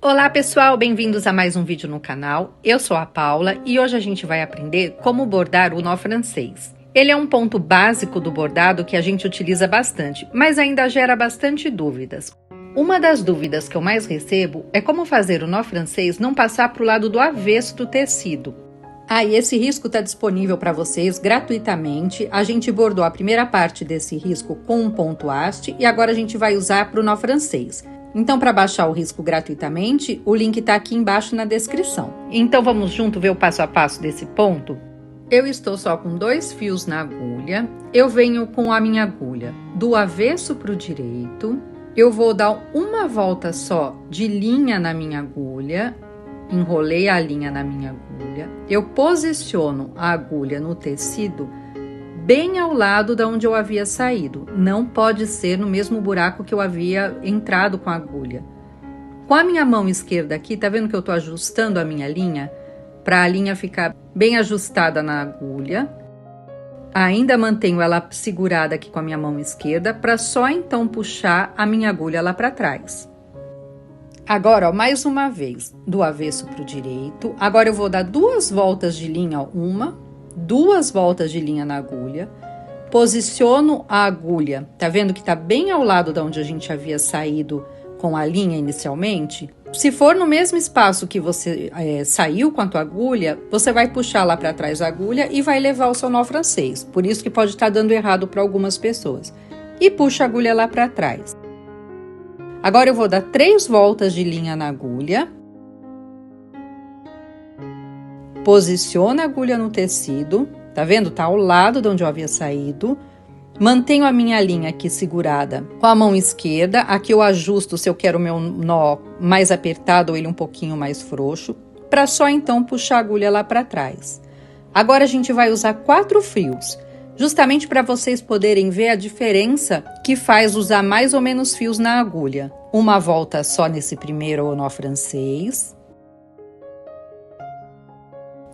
Olá pessoal, bem-vindos a mais um vídeo no canal. Eu sou a Paula e hoje a gente vai aprender como bordar o nó francês. Ele é um ponto básico do bordado que a gente utiliza bastante, mas ainda gera bastante dúvidas. Uma das dúvidas que eu mais recebo é como fazer o nó francês não passar para o lado do avesso do tecido. E esse risco está disponível para vocês gratuitamente. A gente bordou a primeira parte desse risco com um ponto haste e agora a gente vai usar para o nó francês. Então, para baixar o risco gratuitamente, o link está aqui embaixo na descrição. Então, vamos junto ver o passo a passo desse ponto? Eu estou só com 2 fios na agulha. Eu venho com a minha agulha do avesso para o direito. Eu vou dar uma volta só de linha na minha agulha. Enrolei a linha na minha agulha. Eu posiciono a agulha no tecido bem ao lado de onde eu havia saído. Não pode ser no mesmo buraco que eu havia entrado com a agulha. Com a minha mão esquerda aqui, tá vendo que eu tô ajustando a minha linha? Para a linha ficar bem ajustada na agulha. Ainda mantenho ela segurada aqui com a minha mão esquerda, para só então puxar a minha agulha lá para trás. Agora, ó, mais uma vez, do avesso para o direito. Agora eu vou dar 2 voltas de linha, ó, 2 voltas de linha na agulha, posiciono a agulha, tá vendo que tá bem ao lado de onde a gente havia saído com a linha inicialmente? Se for no mesmo espaço que você saiu com a tua agulha, você vai puxar lá para trás a agulha e vai levar o seu nó francês, por isso que pode estar dando errado para algumas pessoas. E puxa a agulha lá para trás. Agora eu vou dar 3 voltas de linha na agulha. Posiciono a agulha no tecido, tá vendo? Tá ao lado de onde eu havia saído. Mantenho a minha linha aqui segurada com a mão esquerda. Aqui eu ajusto se eu quero o meu nó mais apertado ou ele um pouquinho mais frouxo, para só então puxar a agulha lá para trás. Agora a gente vai usar 4 fios, justamente para vocês poderem ver a diferença que faz usar mais ou menos fios na agulha. Uma volta só nesse primeiro nó francês.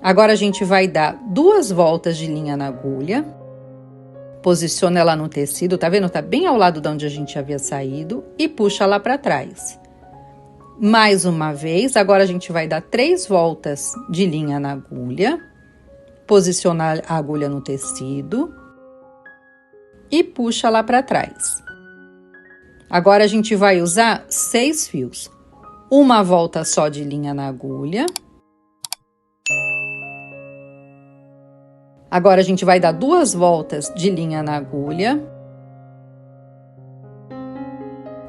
Agora, a gente vai dar 2 voltas de linha na agulha, posiciona ela no tecido, tá vendo? Tá bem ao lado de onde a gente havia saído e puxa lá para trás. Mais uma vez, agora a gente vai dar 3 voltas de linha na agulha, posicionar a agulha no tecido e puxa lá para trás. Agora, a gente vai usar 6 fios, uma volta só de linha na agulha. Agora, a gente vai dar 2 voltas de linha na agulha.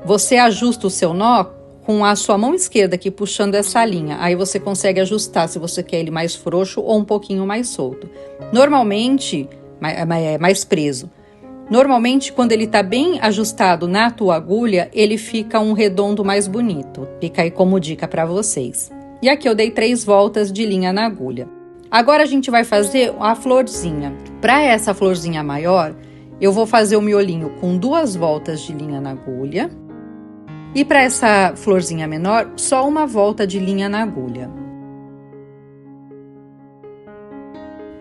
Você ajusta o seu nó com a sua mão esquerda aqui puxando essa linha. Aí você consegue ajustar se você quer ele mais frouxo ou um pouquinho mais solto. Normalmente, mais preso. Normalmente, quando ele tá bem ajustado na tua agulha, ele fica um redondo mais bonito. Fica aí como dica para vocês. E aqui eu dei 3 voltas de linha na agulha. Agora a gente vai fazer a florzinha. Para essa florzinha maior, eu vou fazer o miolinho com 2 voltas de linha na agulha. E para essa florzinha menor, só uma volta de linha na agulha.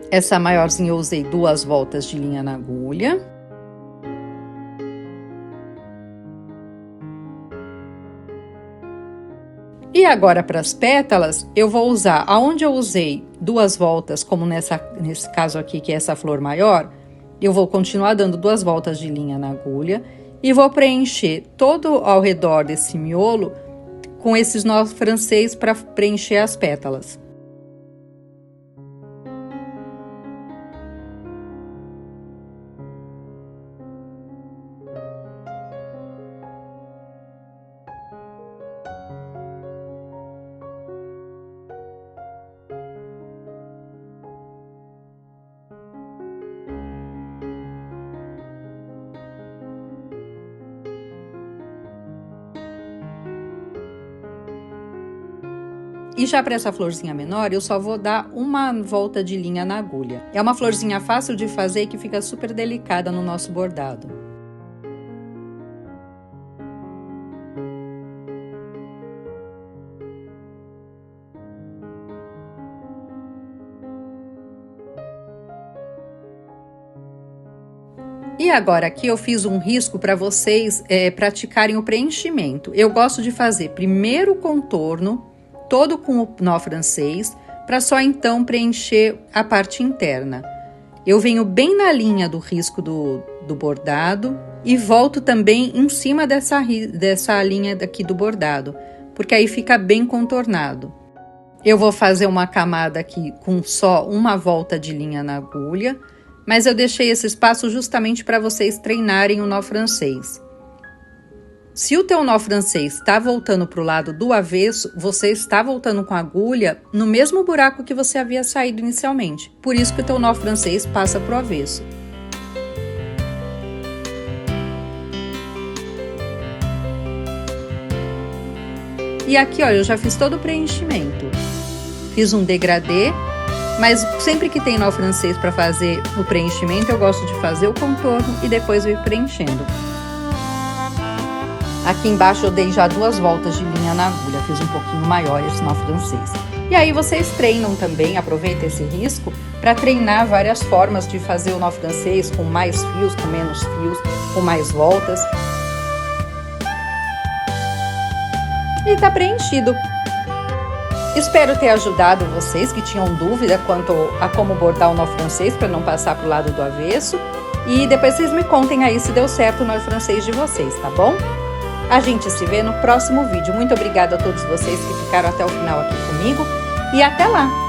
Essa maiorzinha eu usei 2 voltas de linha na agulha. E agora, para as pétalas, eu vou usar, aonde eu usei 2 voltas, como nesse caso aqui, que é essa flor maior, eu vou continuar dando 2 voltas de linha na agulha e vou preencher todo ao redor desse miolo com esses nós francês para preencher as pétalas. E já para essa florzinha menor, eu só vou dar uma volta de linha na agulha. É uma florzinha fácil de fazer e que fica super delicada no nosso bordado. E agora aqui eu fiz um risco para vocês praticarem o preenchimento. Eu gosto de fazer primeiro o contorno, todo com o nó francês, para só então preencher a parte interna. Eu venho bem na linha do risco do bordado e volto também em cima dessa linha daqui do bordado, porque aí fica bem contornado. Eu vou fazer uma camada aqui com só uma volta de linha na agulha, mas eu deixei esse espaço justamente para vocês treinarem o nó francês. Se o teu nó francês está voltando para o lado do avesso, você está voltando com a agulha no mesmo buraco que você havia saído inicialmente. Por isso que o teu nó francês passa para o avesso. E aqui, olha, eu já fiz todo o preenchimento. Fiz um degradê, mas sempre que tem nó francês para fazer o preenchimento, eu gosto de fazer o contorno e depois ir preenchendo. Aqui embaixo eu dei já 2 voltas de linha na agulha, fiz um pouquinho maior esse nó francês. E aí vocês treinam também, aproveita esse risco para treinar várias formas de fazer o nó francês, com mais fios, com menos fios, com mais voltas. E tá preenchido. Espero ter ajudado vocês que tinham dúvida quanto a como bordar o nó francês para não passar pro lado do avesso. E depois vocês me contem aí se deu certo o nó francês de vocês, tá bom? A gente se vê no próximo vídeo. Muito obrigada a todos vocês que ficaram até o final aqui comigo e até lá!